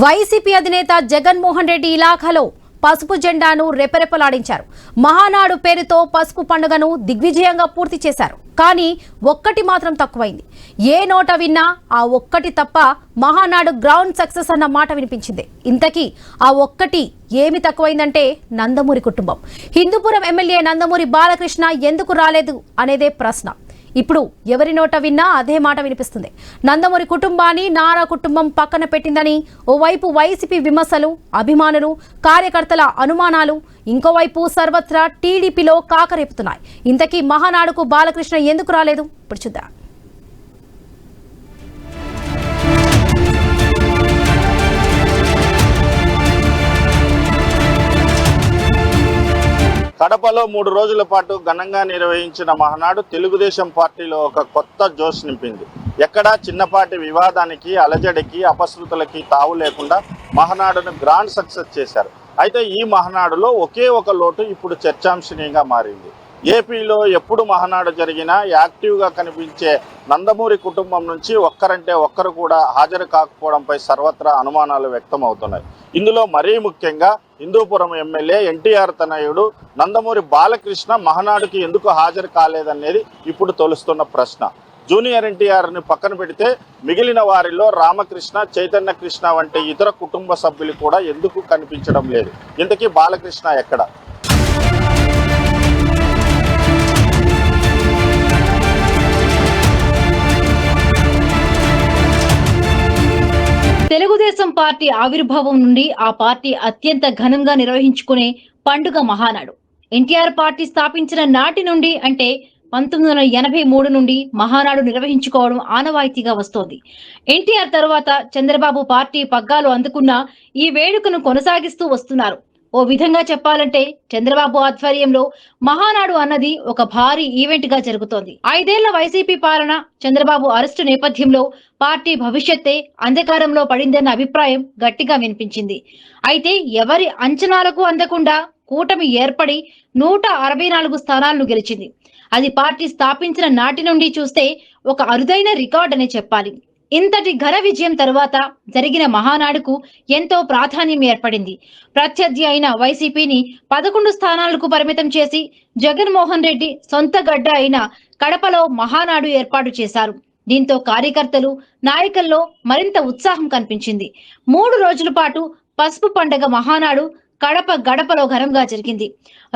YCP అధినేత జగన్మోహన్ రెడ్డి ఇలాఖాలో పసుపు జెండాను రెపరెపలాడించారు. మహానాడు పేరుతో పసుపు పండుగను దిగ్విజయంగా పూర్తి చేశారు. కానీ ఒక్కటి మాత్రం తక్కువైంది. ఏ నోట విన్నా ఆ ఒక్కటి తప్ప మహానాడు గ్రౌండ్ సక్సెస్ అన్న మాట వినిపించింది. ఇంతకీ ఆ ఒక్కటి ఏమి తక్కువైందంటే నందమూరి కుటుంబం. హిందూపురం ఎమ్మెల్యే నందమూరి బాలకృష్ణ ఎందుకు రాలేదు అనేదే ప్రశ్న. ఇప్పుడు ఎవరి నోట విన్నా అదే మాట వినిపిస్తుంది. నందమూరి కుటుంబాన్ని నారా కుటుంబం పక్కన పెట్టిందని ఓవైపు వైసీపీ విమర్శలు, అభిమానులు, కార్యకర్తల అనుమానాలు, ఇంకోవైపు సర్వత్రా టీడీపీలో కాకరేపుతున్నాయి. ఇంతకీ మహానాడుకు బాలకృష్ణ ఎందుకు రాలేదు? ఇప్పుడు చూద్దాం. కడపలో 3 రోజుల పాటు ఘనంగా నిర్వహించిన మహానాడు తెలుగుదేశం పార్టీలో ఒక కొత్త జోష్ నింపింది. ఎక్కడా చిన్నపాటి వివాదానికి, అలజడికి, అపశృతులకి తావు లేకుండా మహానాడును గ్రాండ్ సక్సెస్ చేశారు. అయితే ఈ మహానాడులో ఒకే ఒక లోటు ఇప్పుడు చర్చాంశనీయంగా మారింది. ఏపీలో ఎప్పుడు మహానాడు జరిగినా యాక్టివ్గా కనిపించే నందమూరి కుటుంబం నుంచి ఒక్కరంటే ఒక్కరు కూడా హాజరు కాకపోవడంపై సర్వత్రా అనుమానాలు వ్యక్తమవుతున్నాయి. ఇందులో మరీ ముఖ్యంగా హిందూపురం ఎమ్మెల్యే ఎన్టీఆర్ తనయుడు నందమూరి బాలకృష్ణ మహానాడుకి ఎందుకు హాజరు కాలేదనేది ఇప్పుడు తొలుస్తున్న ప్రశ్న. జూనియర్ ఎన్టీఆర్ని పక్కన పెడితే మిగిలిన వారిలో రామకృష్ణ, చైతన్య కృష్ణ వంటి ఇతర కుటుంబ సభ్యులు కూడా ఎందుకు కనిపించడం లేదు? ఇంతకీ బాలకృష్ణ ఎక్కడ? తెలుగుదేశం పార్టీ ఆవిర్భావం నుండి ఆ పార్టీ అత్యంత ఘనంగా నిర్వహించుకునే పండుగ మహానాడు. ఎన్టీఆర్ పార్టీ స్థాపించిన నాటి నుండి అంటే 1983 నుండి మహానాడు నిర్వహించుకోవడం ఆనవాయితీగా వస్తోంది. ఎన్టీఆర్ తర్వాత చంద్రబాబు పార్టీ పగ్గాలు అందుకున్న ఈ వేడుకను కొనసాగిస్తూ వస్తున్నారు. ఓ విధంగా చెప్పాలంటే చంద్రబాబు ఆధ్వర్యంలో మహానాడు అన్నది ఒక భారీ ఈవెంట్ గా జరుగుతోంది. 5 ఏళ్ల వైసీపీ పాలన, చంద్రబాబు అరెస్టు నేపథ్యంలో పార్టీ భవిష్యత్తే అంధకారంలో పడిందన్న అభిప్రాయం గట్టిగా వినిపించింది. అయితే ఎవరి అంచనాలకు అందకుండా కూటమి ఏర్పడి 164 స్థానాలను గెలిచింది. అది పార్టీ స్థాపించిన నాటి నుండి చూస్తే ఒక అరుదైన రికార్డ్ అనే చెప్పాలి. ఇంతటి ఘన విజయం తరువాత జరిగిన మహానాడుకు ఎంతో ప్రాధాన్యం ఏర్పడింది. ప్రత్యర్థి అయిన వైసీపీని 11 స్థానాలకు పరిమితం చేసి జగన్మోహన్ రెడ్డి సొంత గడ్డ అయిన కడపలో మహానాడు ఏర్పాటు చేశారు. దీంతో కార్యకర్తలు, నాయకుల్లో మరింత ఉత్సాహం కనిపించింది. 3 రోజుల పాటు పసుపు పండుగ మహానాడు కడప గడపలో ఘనంగా జరిగింది.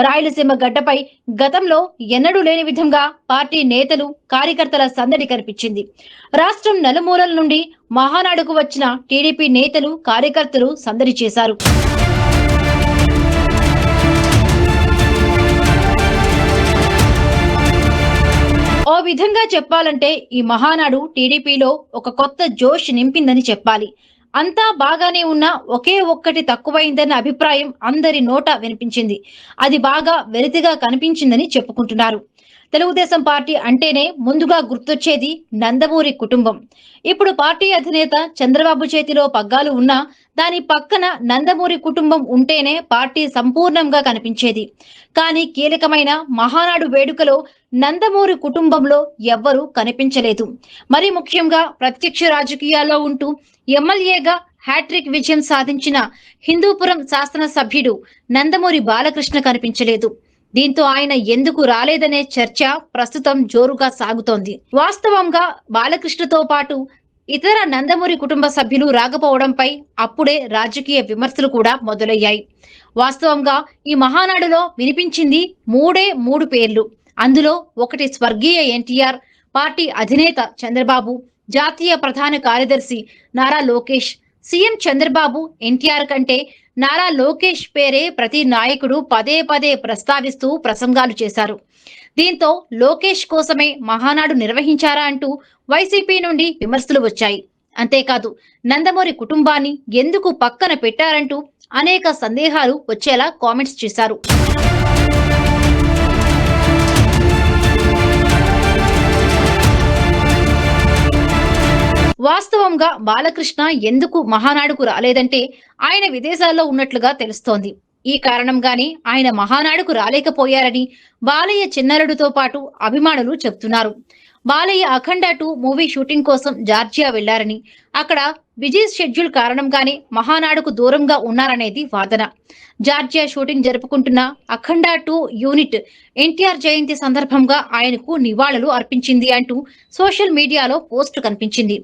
రాయలసీమ గడ్డపై గతంలో ఎన్నడూ లేని విధంగా పార్టీ నేతలు, కార్యకర్తల సందడి కనిపించింది. రాష్ట్రం నలుమూలల నుండి మహానాడుకు వచ్చిన టీడీపీ నేతలు, కార్యకర్తలు సందడి చేశారు. ఓ విధంగా చెప్పాలంటే ఈ మహానాడు టీడీపీలో ఒక కొత్త జోష్ నింపిందని చెప్పాలి. అంతా బాగానే ఉన్నా ఒకే ఒక్కటి తక్కువైందన్న అభిప్రాయం అందరి నోట వినిపించింది. అది బాగా వెలితిగా కనిపించిందని చెప్పుకుంటున్నారు. తెలుగుదేశం పార్టీ అంటేనే ముందుగా గుర్తొచ్చేది నందమూరి కుటుంబం. ఇప్పుడు పార్టీ అధినేత చంద్రబాబు చేతిలో పగ్గాలు ఉన్నా దాని పక్కన నందమూరి కుటుంబం ఉంటేనే పార్టీ సంపూర్ణంగా కనిపించేది. కానీ కీలకమైన మహానాడు వేడుకలో నందమూరి కుటుంబంలో ఎవ్వరూ కనిపించలేదు. మరి ముఖ్యంగా ప్రత్యక్ష రాజకీయాల్లో ఉంటూ ఎమ్మెల్యేగా హ్యాట్రిక్ విజయం సాధించిన హిందూపురం శాసనసభ్యుడు నందమూరి బాలకృష్ణ కనిపించలేదు. దీంతో ఆయన ఎందుకు రాలేదనే చర్చ ప్రస్తుతం జోరుగా సాగుతోంది. వాస్తవంగా బాలకృష్ణతో పాటు ఇతర నందమూరి కుటుంబ సభ్యులు రాకపోవడంపై అప్పుడే రాజకీయ విమర్శలు కూడా మొదలయ్యాయి. వాస్తవంగా ఈ మహానాడులో వినిపించింది 3 పేర్లు. అందులో ఒకటి స్వర్గీయ ఎన్టీఆర్, పార్టీ అధినేత చంద్రబాబు, జాతీయ ప్రధాన కార్యదర్శి నారా లోకేష్. సీఎం చంద్రబాబు, ఎన్టీఆర్ కంటే నారా లోకేష్ పేరే ప్రతి నాయకుడు పదే పదే ప్రస్తావిస్తూ ప్రసంగాలు చేశారు. దీంతో లోకేష్ కోసమే మహానాడు నిర్వహించారా అంటూ వైసీపీ నుండి విమర్శలు వచ్చాయి. అంతేకాదు నందమూరి కుటుంబాన్ని ఎందుకు పక్కన పెట్టారంటూ అనేక సందేహాలు వచ్చేలా కామెంట్స్ చేశారు. వాస్తవంగా బాలకృష్ణ ఎందుకు మహానాడుకు రాలేదంటే ఆయన విదేశాల్లో ఉన్నట్లుగా తెలుస్తోంది. ఈ కారణంగానే ఆయన మహానాడుకు రాలేకపోయారని బాలయ్య చిన్నరుడితో పాటు అభిమానులు చెబుతున్నారు. బాలయ్య అఖండ 2 మూవీ షూటింగ్ కోసం జార్జియా వెళ్లారని, అక్కడ బిజీ షెడ్యూల్ కారణంగానే మహానాడుకు దూరంగా ఉన్నారనేది వాదన. జార్జియా షూటింగ్ జరుపుకుంటున్న అఖండ 2 యూనిట్ ఎన్టీఆర్ జయంతి సందర్భంగా ఆయనకు నివాళులు అర్పించింది అంటూ సోషల్ మీడియాలో పోస్టు కనిపించింది.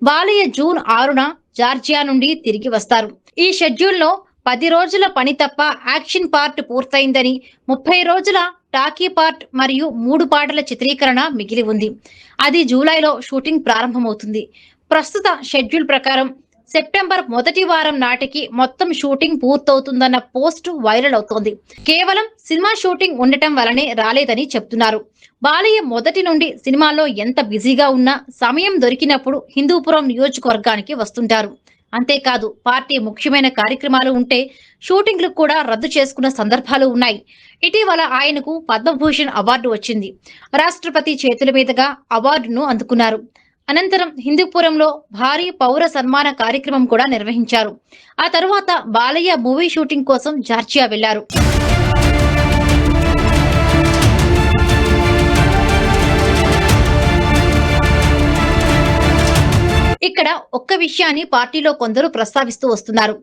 బాలయ్య జూన్ 6న జార్జియా నుండి తిరిగి వస్తారు. ఈ షెడ్యూల్లో 10 రోజుల పని తప్ప యాక్షన్ పార్ట్ పూర్తయిందని, 30 రోజుల టాకీ పార్ట్ మరియు 3 పాటల చిత్రీకరణ మిగిలి ఉంది. అది జూలైలో షూటింగ్ ప్రారంభమవుతుంది. ప్రస్తుత షెడ్యూల్ ప్రకారం సెప్టెంబర్ మొదటి వారం నాటికి మొత్తం షూటింగ్ పూర్తవుతుందన్న పోస్టు వైరల్ అవుతోంది. కేవలం సినిమా షూటింగ్ ఉండటం వల్లనే రాలేదని చెప్తున్నారు. బాలయ్య మొదటి నుండి సినిమాల్లో ఎంత బిజీగా ఉన్నా సమయం దొరికినప్పుడు హిందూపురం నియోజకవర్గానికి వస్తుంటారు. అంతేకాదు పార్టీ ముఖ్యమైన కార్యక్రమాలు ఉంటే షూటింగ్లు కూడా రద్దు చేసుకున్న సందర్భాలు ఉన్నాయి. ఇటీవల ఆయనకు పద్మభూషణ్ అవార్డు వచ్చింది. రాష్ట్రపతి చేతుల మీదుగా అవార్డును అందుకున్నారు. అనంతరం హిందూపురంలో భారీ పౌర సన్మాన కార్యక్రమం కూడా నిర్వహించారు. ఆ తరువాత బాలయ్య మూవీ షూటింగ్ కోసం జార్జియా వెళ్లారు. ఇక్కడ ఒక్క విషయాన్ని పార్టీలో కొందరు ప్రస్తావిస్తూ వస్తున్నారు.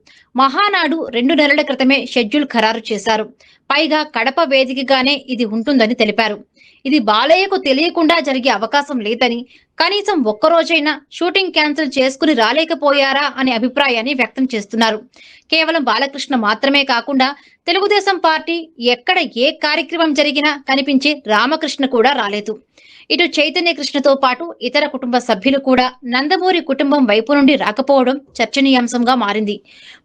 మహానాడు 2 నెలల క్రితమే షెడ్యూల్ ఖరారు చేశారు. పైగా కడప వేదికగానే ఇది ఉంటుందని తెలిపారు. ఇది బాలయ్యకు తెలియకుండా జరిగే అవకాశం లేదని, కనీసం ఒక్కరోజైనా షూటింగ్ క్యాన్సిల్ చేసుకుని రాలేకపోయారా అనే అభిప్రాయాన్ని వ్యక్తం చేస్తున్నారు. కేవలం బాలకృష్ణ మాత్రమే కాకుండా తెలుగుదేశం పార్టీ ఎక్కడ ఏ కార్యక్రమం జరిగినా కనిపించే రామకృష్ణ కూడా రాలేదు. ఇటు చైతన్య కృష్ణతో పాటు ఇతర కుటుంబ సభ్యులు కూడా నందమూరి కుటుంబం వైపు నుండి రాకపోవడం చర్చనీయాంశంగా మారింది.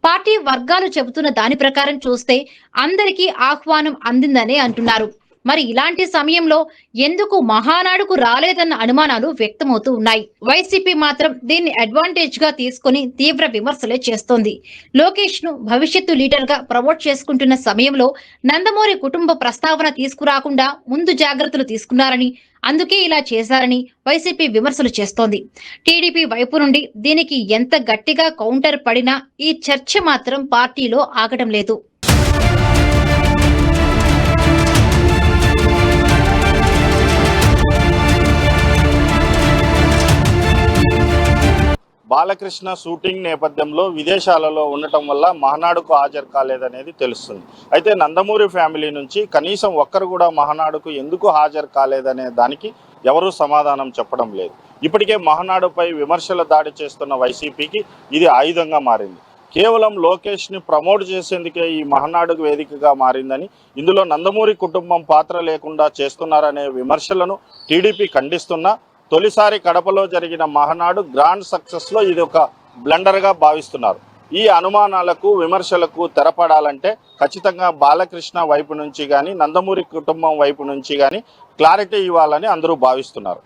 పార్టీ వర్గాలు చెబుతున్న దాని ప్రకారం చూస్తే అందరికీ ఆహ్వానం అందిందనే అంటున్నారు. మరి ఇలాంటి సమయంలో ఎందుకు మహానాడుకు రాలేదన్న అనుమానాలు వ్యక్తమవుతూ ఉన్నాయి. వైసీపీ మాత్రం దీన్ని అడ్వాంటేజ్ గా తీసుకుని తీవ్ర విమర్శలే చేస్తోంది. లోకేష్ ను భవిష్యత్తు లీడర్ గా ప్రమోట్ చేసుకుంటున్న సమయంలో నందమూరి కుటుంబ ప్రస్తావన తీసుకురాకుండా ముందు జాగ్రత్తలు తీసుకున్నారని, అందుకే ఇలా చేశారని వైసీపీ విమర్శలు చేస్తోంది. టీడీపీ వైపు నుండి దీనికి ఎంత గట్టిగా కౌంటర్ పడినా ఈ చర్చ మాత్రం పార్టీలో ఆగడం లేదు. బాలకృష్ణ షూటింగ్ నేపథ్యంలో విదేశాలలో ఉండటం వల్ల మహానాడుకు హాజరు కాలేదనేది తెలుస్తుంది. అయితే నందమూరి ఫ్యామిలీ నుంచి కనీసం ఒక్కరు కూడా మహానాడుకు ఎందుకు హాజరు కాలేదనే దానికి ఎవరూ సమాధానం చెప్పడం లేదు. ఇప్పటికే మహానాడుపై విమర్శల దాడి చేస్తున్న వైసీపీకి ఇది ఆయుధంగా మారింది. కేవలం లోకేష్ని ప్రమోట్ చేసేందుకే ఈ మహానాడు వేదికగా మారిందని, ఇందులో నందమూరి కుటుంబం పాత్ర లేకుండా చేస్తున్నారనే విమర్శలను టీడీపీ ఖండిస్తున్నా, తొలిసారి కడపలో జరిగిన మహానాడు గ్రాండ్ సక్సెస్లో ఇది ఒక బ్లండర్గా భావిస్తున్నారు. ఈ అనుమానాలకు విమర్శలకు తెరపడాలంటే ఖచ్చితంగా బాలకృష్ణ వైపు నుంచి కానీ నందమూరి కుటుంబం వైపు నుంచి కానీ క్లారిటీ ఇవ్వాలని అందరూ భావిస్తున్నారు.